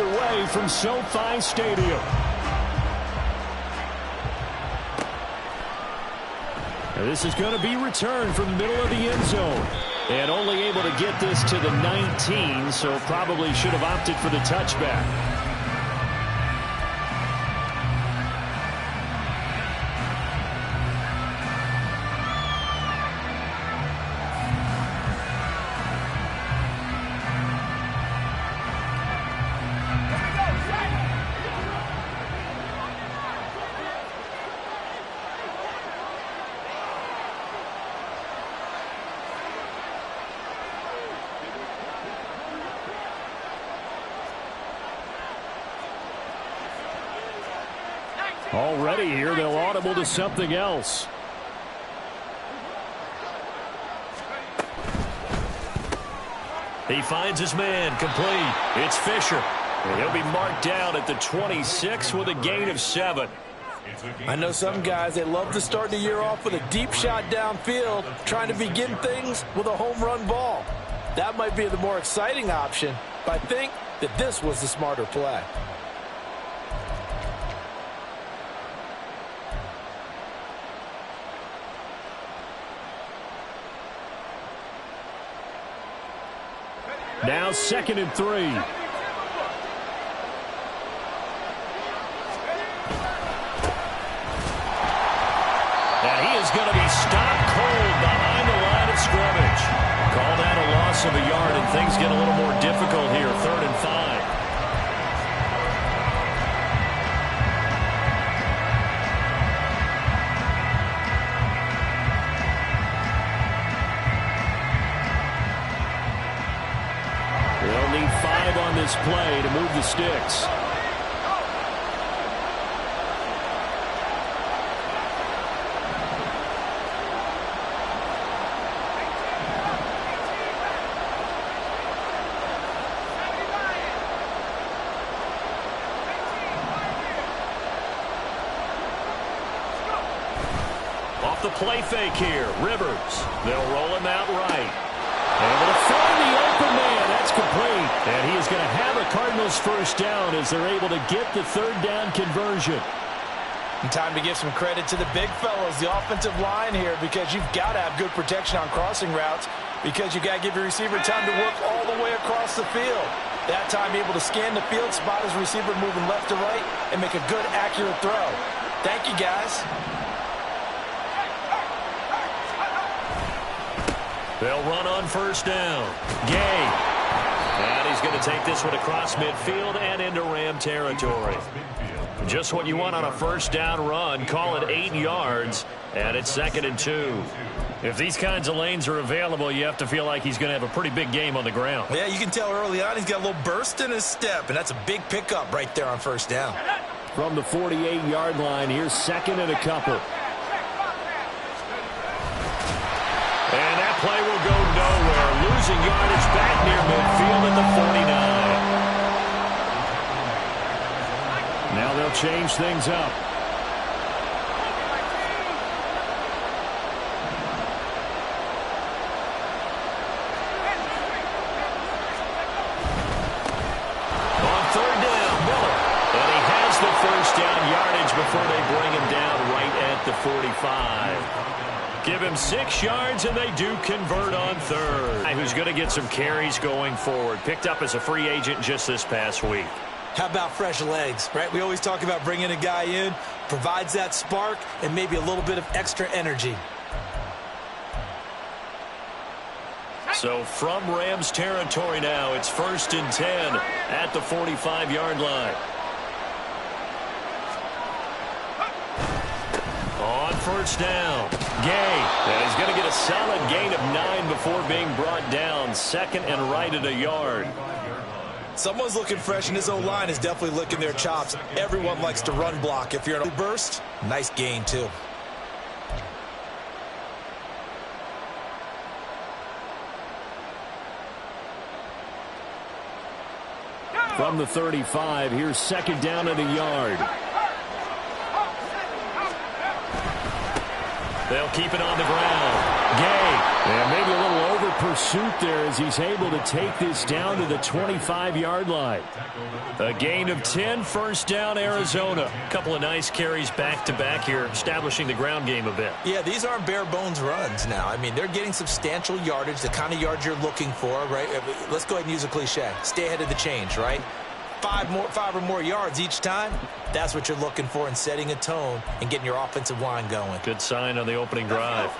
underway from SoFi Stadium. And this is going to be returned from the middle of the end zone. And only able to get this to the 19, so probably should have opted for the touchback. Already here, they'll audible to something else. He finds his man, complete. It's Fisher. And he'll be marked down at the 26 with a gain of 7. I know some guys, they love to start the year off with a deep shot downfield, trying to begin things with a home run ball. That might be the more exciting option, but I think that this was the smarter play. Now 2nd and 3. And he is going to be stopped cold behind the line of scrimmage. Call that a loss of a yard, and things get a little more difficult here. 3rd and 5. They'll need 5 on this play to move the sticks. Off the play fake here, Rivers. They'll roll him out right. Able to find the open man. That's complete. And he is going to have a Cardinals first down as they're able to get the 3rd down conversion. And time to give some credit to the big fellas, the offensive line here, because you've got to have good protection on crossing routes, because you got to give your receiver time to work all the way across the field. That time able to scan the field, spot his receiver moving left to right, and make a good, accurate throw. Thank you, guys. They'll run on first down. Gay. And he's going to take this one across midfield and into Ram territory. Just what you want on a first down run. Call it 8 yards, and it's 2nd and 2. If these kinds of lanes are available, you have to feel like he's going to have a pretty big game on the ground. Yeah, you can tell early on he's got a little burst in his step, and that's a big pickup right there on first down. From the 48-yard line, here's 2nd and a couple. And that play will go nowhere. Losing yardage back near midfield at the 49. Now they'll change things up. On 3rd down, Miller. And he has the first down yardage before they bring him down right at the 45. Give him 6 yards, and they do convert on 3rd. Who's going to get some carries going forward. Picked up as a free agent just this past week. How about fresh legs, right? We always talk about bringing a guy in, provides that spark, and maybe a little bit of extra energy. So from Rams territory now, it's 1st and 10 at the 45-yard line. On first down, Gay. And he's going to get a solid gain of 9 before being brought down. 2nd and right at a yard. Someone's looking fresh, and his O-line is definitely licking their chops. Everyone likes to run block. If you're in a burst, nice gain, too. From the 35, here's 2nd down at a yard. They'll keep it on the ground. Gay. And maybe a little over pursuit there as he's able to take this down to the 25-yard line. A gain of 10, first down, Arizona. A couple of nice carries back-to-back here, establishing the ground game a bit. Yeah, these aren't bare-bones runs now. I mean, they're getting substantial yardage, the kind of yards you're looking for, right? Let's go ahead and use a cliche. Stay ahead of the change, right? Five or more yards each time. That's what you're looking for in setting a tone and getting your offensive line going. Good sign on the opening drive.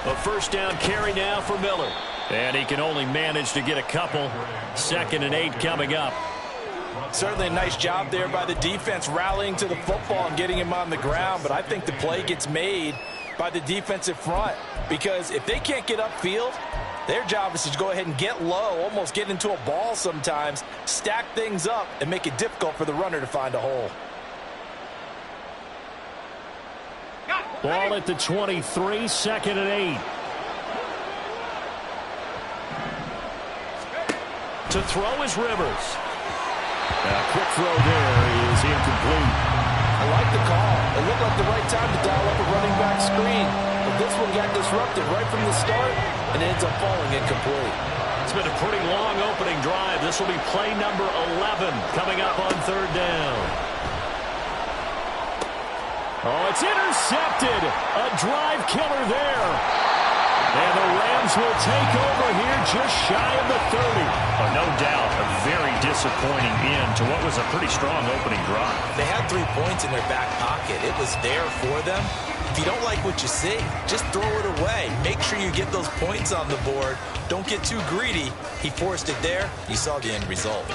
A first down carry now for Miller. And he can only manage to get a couple. 2nd and 8 coming up. Certainly a nice job there by the defense rallying to the football and getting him on the ground. But I think the play gets made by the defensive front. Because if they can't get upfield, their job is to go ahead and get low, almost get into a ball sometimes, stack things up, and make it difficult for the runner to find a hole. Ball at the 23, 2nd and 8. To throw is Rivers. A quick throw there is incomplete. I like the call. It looked like the right time to dial up a running back screen. But this one got disrupted right from the start and ends up falling incomplete. It's been a pretty long opening drive. This will be play number 11 coming up on 3rd down. Oh, it's intercepted. A drive killer there. And the Rams will take over here just shy of the 30. Oh, no doubt a very disappointing end to what was a pretty strong opening drive. They had 3 points in their back pocket. It was there for them. If you don't like what you see, just throw it away. Make sure you get those points on the board. Don't get too greedy. He forced it there. You saw the end result.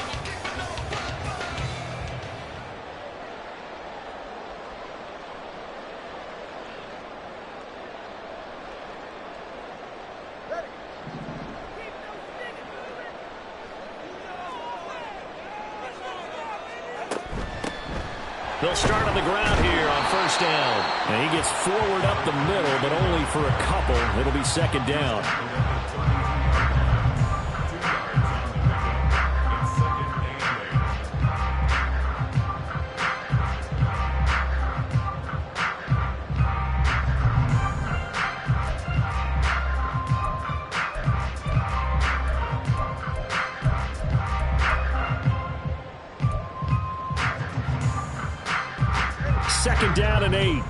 They'll start on the ground here on 1st down. And he gets forward up the middle, but only for a couple. It'll be 2nd down. Second down and 8.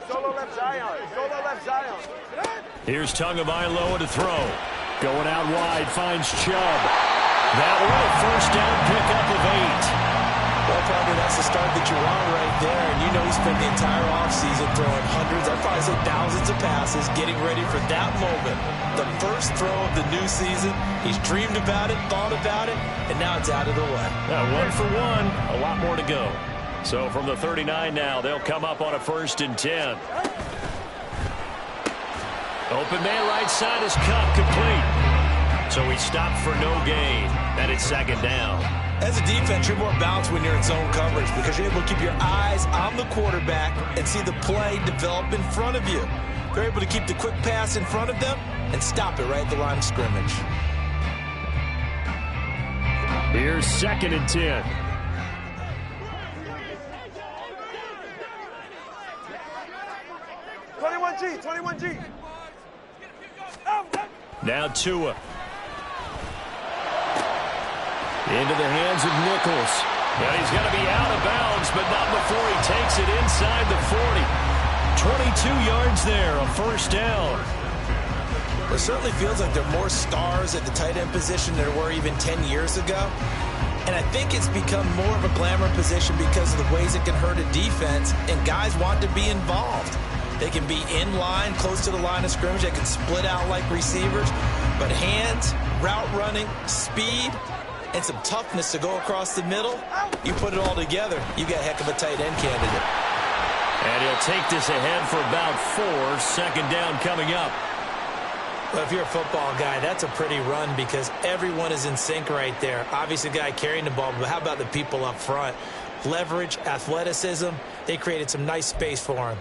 Solo left Zion. Solo left Zion. Here's Tagovailoa to throw. Going out wide, finds Chubb. That one, a first down pickup of 8. Well, probably that's the start that you want right there. And you know he spent the entire offseason throwing hundreds, I'd probably say thousands of passes, getting ready for that moment. The first throw of the new season. He's dreamed about it, thought about it, and now it's out of the way. 1 for 1, a lot more to go. So from the 39 now, they'll come up on a 1st and 10. Open man right side is cut, complete. So he stopped for no gain, and it's 2nd down. As a defense, you're more balanced when you're in zone coverage because you're able to keep your eyes on the quarterback and see the play develop in front of you. They're able to keep the quick pass in front of them and stop it right at the line of scrimmage. Here's 2nd and 10. G. Now Tua. Into the hands of Nichols. And he's going to be out of bounds, but not before he takes it inside the 40. 22 yards there, a first down. It certainly feels like there are more stars at the tight end position than there were even 10 years ago. And I think it's become more of a glamour position because of the ways it can hurt a defense, and guys want to be involved. They can be in line, close to the line of scrimmage. They can split out like receivers. But hands, route running, speed, and some toughness to go across the middle, you put it all together, you got a heck of a tight end candidate. And he'll take this ahead for about 4. Second down coming up. Well, if you're a football guy, that's a pretty run because everyone is in sync right there. Obviously, the guy carrying the ball, but how about the people up front? Leverage, athleticism, they created some nice space for him.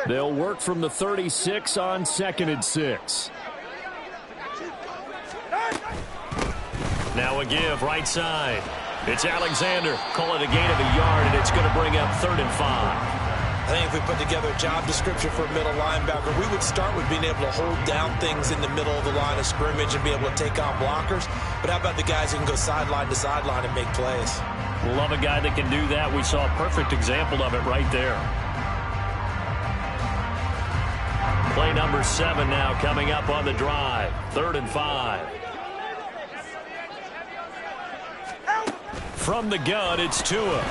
They'll work from the 36 on 2nd and 6. Now a give right side. It's Alexander. Call it a gain of a yard, and it's going to bring up 3rd and 5. I think if we put together a job description for a middle linebacker, we would start with being able to hold down things in the middle of the line of scrimmage and be able to take on blockers. But how about the guys who can go sideline to sideline and make plays? Love a guy that can do that. We saw a perfect example of it right there. Play number 7 now coming up on the drive. 3rd and 5. From the gun, it's Tua.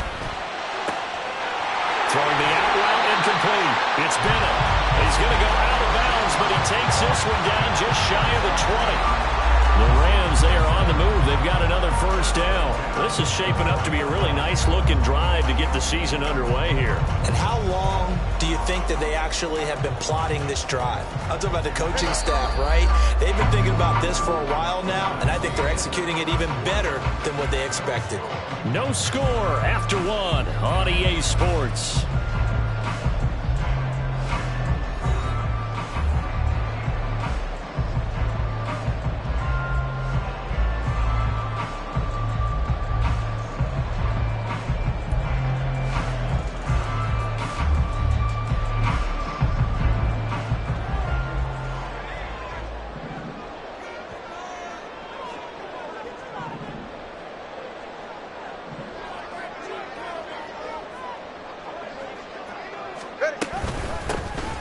Throwing the out route incomplete. It's Bennett. He's going to go out of bounds, but he takes this one down just shy of the 20. The Rams, they are on the move. They've got another first down. This is shaping up to be a really nice-looking drive to get the season underway here. And how long do you think that they actually have been plotting this drive? I'm talking about the coaching staff, right? They've been thinking about this for a while now, and I think they're executing it even better than what they expected. No score after 1 on EA Sports.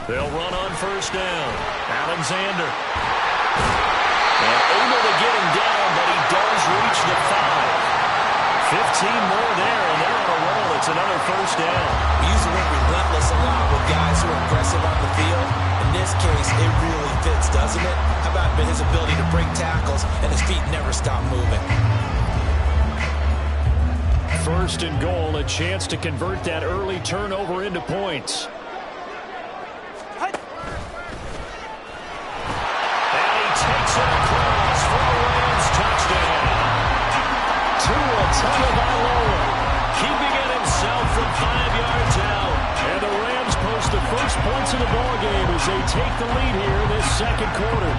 They'll run on first down. Alexander. And able to get him down, but he does reach the 5. 15 more there, and they're on a roll. It's another first down. We use the word relentless a lot with guys who are aggressive on the field. In this case, it really fits, doesn't it? How about his ability to break tackles and his feet never stop moving? First and goal, a chance to convert that early turnover into points. Keeping it himself from 5 yards out. And the Rams post the first points of the ballgame as they take the lead here in this second quarter.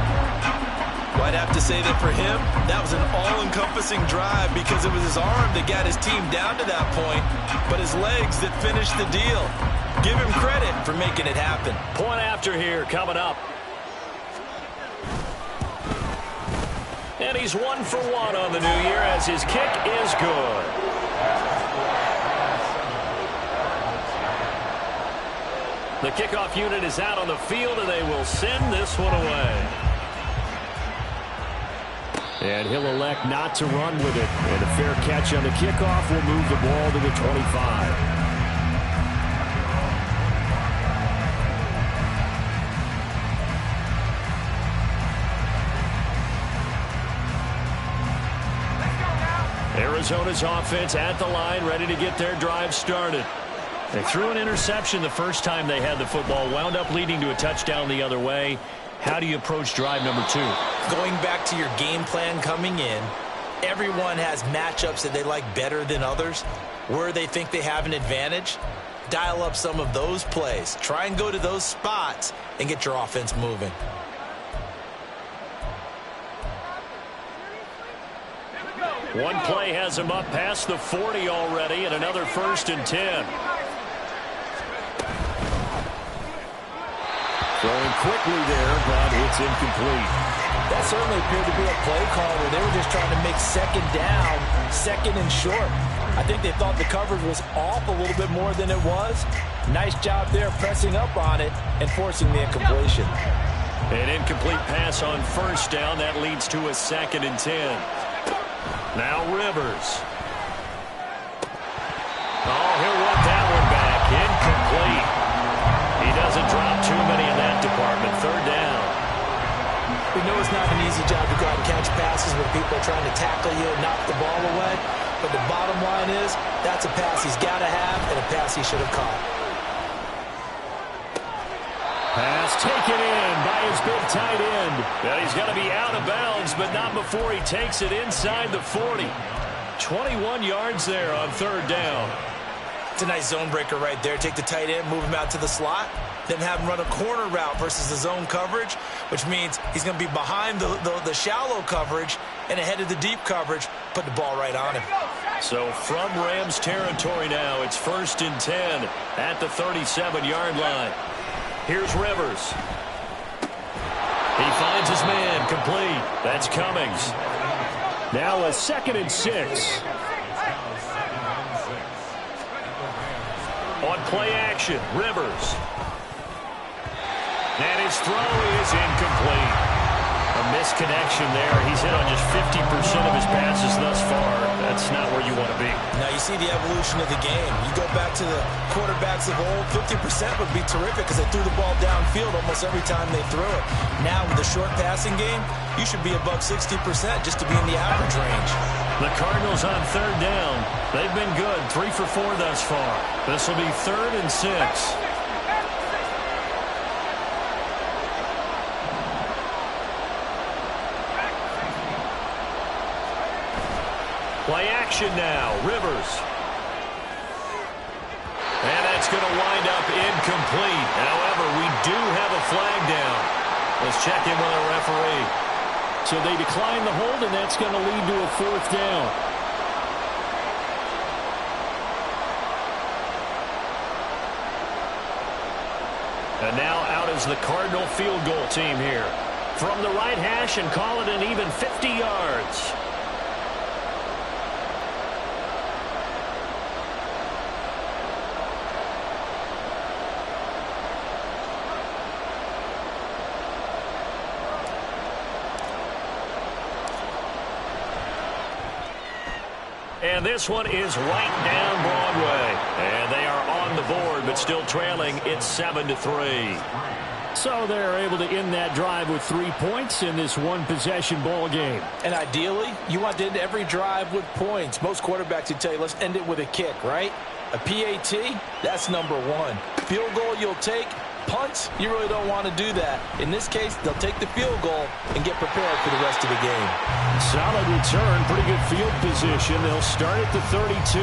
Well, I'd have to say that for him, that was an all-encompassing drive because it was his arm that got his team down to that point, but his legs that finished the deal. Give him credit for making it happen. Point after here coming up. And he's 1 for 1 on the new year as his kick is good. The kickoff unit is out on the field, and they will send this one away. And he'll elect not to run with it. And a fair catch on the kickoff will move the ball to the 25. Arizona's offense at the line, ready to get their drive started. They threw an interception the first time they had the football, wound up leading to a touchdown the other way. How do you approach drive number 2? Going back to your game plan coming in, everyone has matchups that they like better than others. Where they think they have an advantage, dial up some of those plays. Try and go to those spots and get your offense moving. One play has him up past the 40 already, and another 1st and 10. Throwing quickly there, but it's incomplete. That certainly appeared to be a play call where they were just trying to make second down, 2nd and short. I think they thought the coverage was off a little bit more than it was. Nice job there pressing up on it and forcing the incompletion. An incomplete pass on first down. That leads to a 2nd and 10. Now Rivers. Oh, he'll want that one back. Incomplete. He doesn't drop too many in that department. 3rd down. We know it's not an easy job to go out and catch passes when people are trying to tackle you and knock the ball away. But the bottom line is, that's a pass he's got to have and a pass he should have caught. Pass taken in by his big tight end. And he's going to be out of bounds, but not before he takes it inside the 40. 21 yards there on 3rd down. That's a nice zone breaker right there. Take the tight end, move him out to the slot, then have him run a corner route versus the zone coverage, which means he's going to be behind the shallow coverage and ahead of the deep coverage. Put the ball right on him. So from Rams territory now, it's 1st and 10 at the 37-yard line. Here's Rivers. He finds his man, complete. That's Cummings. Now a 2nd and 6. On play action, Rivers. And his throw is incomplete. A misconnection there. He's hit on just 50% of his passes thus far. That's not where you want to be. Now you see the evolution of the game. You go back to the quarterbacks of old, 50% would be terrific because they threw the ball downfield almost every time they threw it. Now with the short passing game, you should be above 60% just to be in the average range. The Cardinals on 3rd down. They've been good, 3 for 4 thus far. This will be 3rd and 6. Play action now, Rivers. And that's going to wind up incomplete. However, we do have a flag down. Let's check in with our referee. So they decline the hold, and that's going to lead to a 4th down. And now out is the Cardinal field goal team here. From the right hash and call it an even 50 yards. And this one is right down Broadway. And they are on the board, but still trailing. It's 7-3. So they're able to end that drive with 3 points in this one-possession ball game. And ideally, you want to end every drive with points. Most quarterbacks would tell you, let's end it with a kick, right? A PAT, that's number 1. Field goal you'll take. Punts, you really don't want to do that. In this case, they'll take the field goal and get prepared for the rest of the game. Solid return, pretty good field position. They'll start at the 32.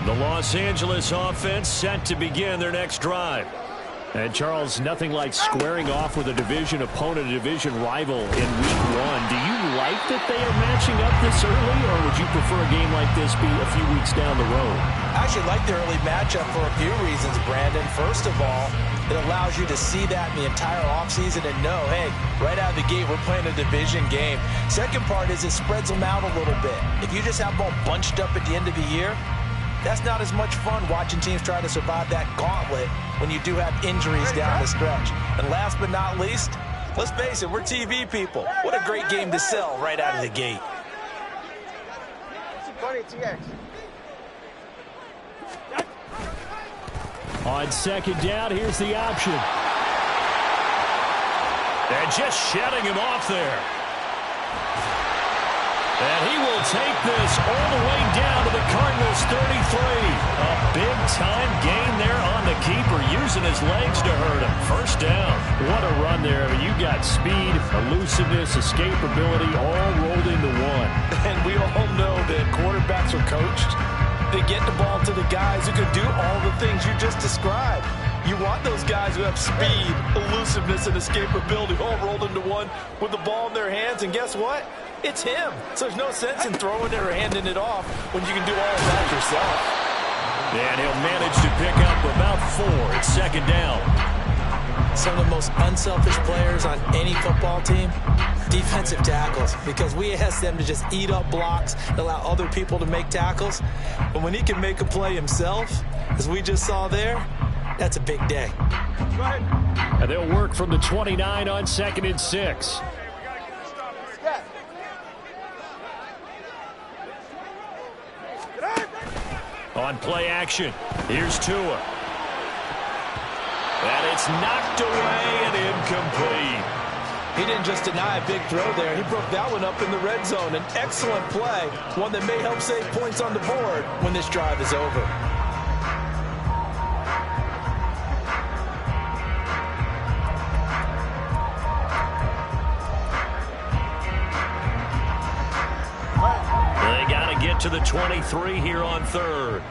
The Los Angeles offense set to begin their next drive. And, Charles, nothing like squaring off with a division opponent, a division rival in Week 1. Do you like that they are matching up this early, or would you prefer a game like this be a few weeks down the road? I actually like the early matchup for a few reasons, Brandon. First of all, it allows you to see that in the entire offseason and know, hey, right out of the gate, we're playing a division game. Second part is it spreads them out a little bit. If you just have them all bunched up at the end of the year, that's not as much fun watching teams try to survive that gauntlet when you do have injuries down the stretch. And last but not least, let's face it, we're TV people. What a great game to sell right out of the gate. On 2nd down, here's the option. And just shutting him off there. And he will take this all the way down to the Cardinals' 33. A big-time gain there on the keeper, using his legs to hurt him. First down. What a run there. I mean, you got speed, elusiveness, escapability, all rolled into one. And we all know that quarterbacks are coached to get the ball to the guys who can do all the things you just described. You want those guys who have speed, elusiveness, and escapability all rolled into one with the ball in their hands. And guess what? It's him. So there's no sense in throwing it or handing it off when you can do all of that yourself. And he'll manage to pick up about 4. It's 2nd down. Some of the most unselfish players on any football team, defensive tackles, because we ask them to just eat up blocks and allow other people to make tackles. But when he can make a play himself, as we just saw there, that's a big day. And they'll work from the 29 on 2nd and 6. On play action, here's Tua. And it's knocked away and incomplete. He didn't just deny a big throw there. He broke that one up in the red zone. An excellent play, one that may help save points on the board when this drive is over. They got to get to the 23 here on third.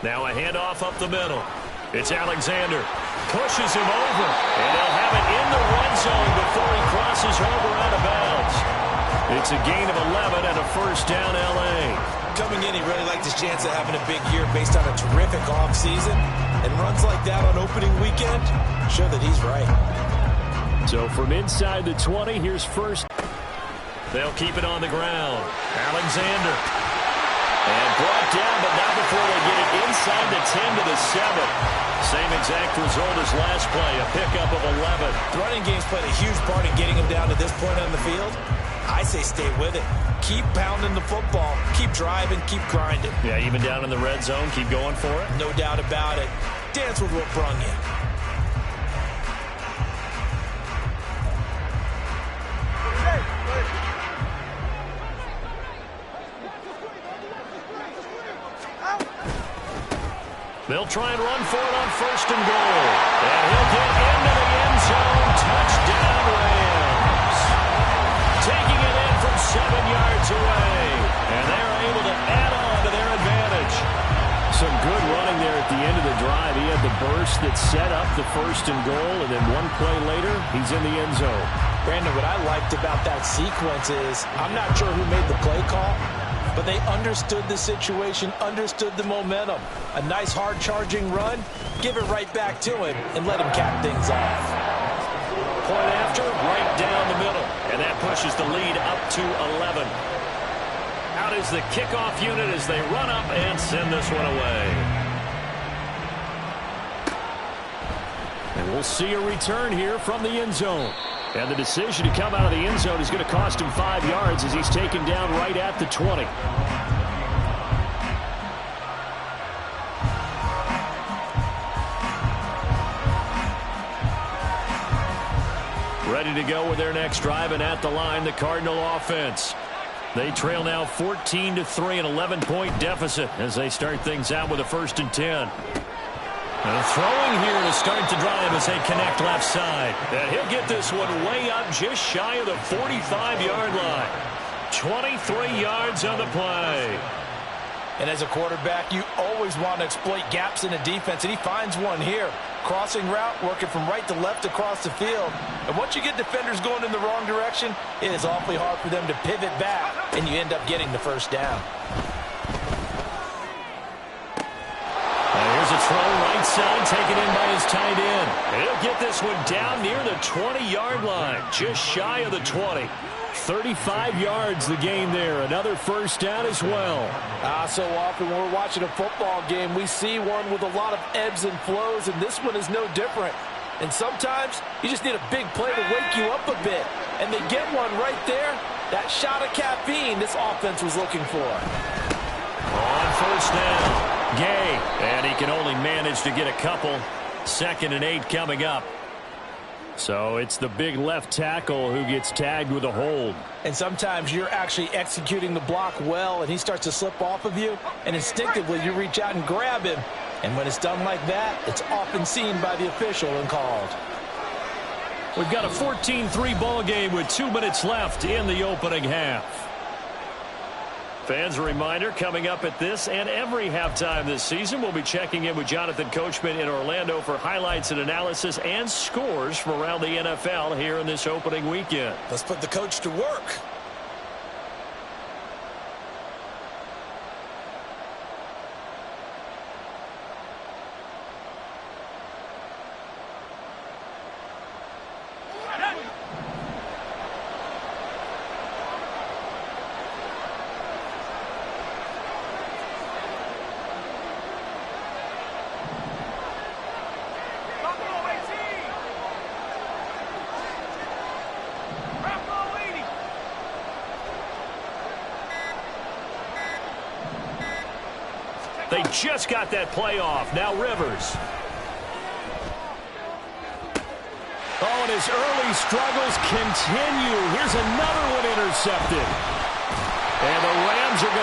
Now a handoff up the middle. It's Alexander. Pushes him over. And he'll have it in the red zone before he crosses over out of bounds. It's a gain of 11 and a first down L.A. Coming in, he really liked his chance of having a big year based on a terrific offseason. And runs like that on opening weekend show that he's right. So from inside the 20, here's first. They'll keep it on the ground. Alexander. And brought down, but not before they get it inside the 10 to the 7. Same exact result as last play, a pickup of 11. The running game's played a huge part in getting him down to this point on the field. I say stay with it. Keep pounding the football. Keep driving. Keep grinding. Yeah, even down in the red zone, keep going for it. No doubt about it. Dance with what brung you. They'll try and run for it on first and goal. And he'll get into the end zone. Touchdown, Rams. Taking it in from 7 yards away. And they're able to add on to their advantage. Some good running there at the end of the drive. He had the burst that set up the first and goal, and then one play later, he's in the end zone. Brandon, what I liked about that sequence is I'm not sure who made the play call, but they understood the situation, understood the momentum. A nice hard-charging run, give it right back to him, and let him cap things off. Point after, right down the middle. And that pushes the lead up to 11. Out is the kickoff unit as they run up and send this one away. And we'll see a return here from the end zone. And the decision to come out of the end zone is going to cost him 5 yards as he's taken down right at the 20. Ready to go with their next drive, and at the line, the Cardinal offense. They trail now 14-3, an 11-point deficit as they start things out with a 1st and 10. And throwing here to start the drive as they connect left side. And he'll get this one way up just shy of the 45-yard line. 23 yards on the play. And as a quarterback, you always want to exploit gaps in a defense, and he finds one here. Crossing route, working from right to left across the field. And once you get defenders going in the wrong direction, it is awfully hard for them to pivot back, and you end up getting the first down. And here's a throw right side, taken in by his tight end. And he'll get this one down near the 20-yard line, just shy of the 20. 35 yards the game there. Another first down as well. So often when we're watching a football game, we see one with a lot of ebbs and flows, and this one is no different. And sometimes you just need a big play to wake you up a bit. And they get one right there. That shot of caffeine this offense was looking for. On first down, Gay. And he can only manage to get a couple. 2nd and 8 coming up. So it's the big left tackle who gets tagged with a hold. And sometimes you're actually executing the block well, and he starts to slip off of you, and instinctively you reach out and grab him. And when it's done like that, it's often seen by the official and called. We've got a 14-3 ball game with 2 minutes left in the opening half. Fans, a reminder, coming up at this and every halftime this season, we'll be checking in with Jonathan Coachman in Orlando for highlights and analysis and scores from around the NFL here in this opening weekend. Let's put the coach to work. They just got that play off. Now Rivers. Oh, and his early struggles continue. Here's another one intercepted. And the Rams are going to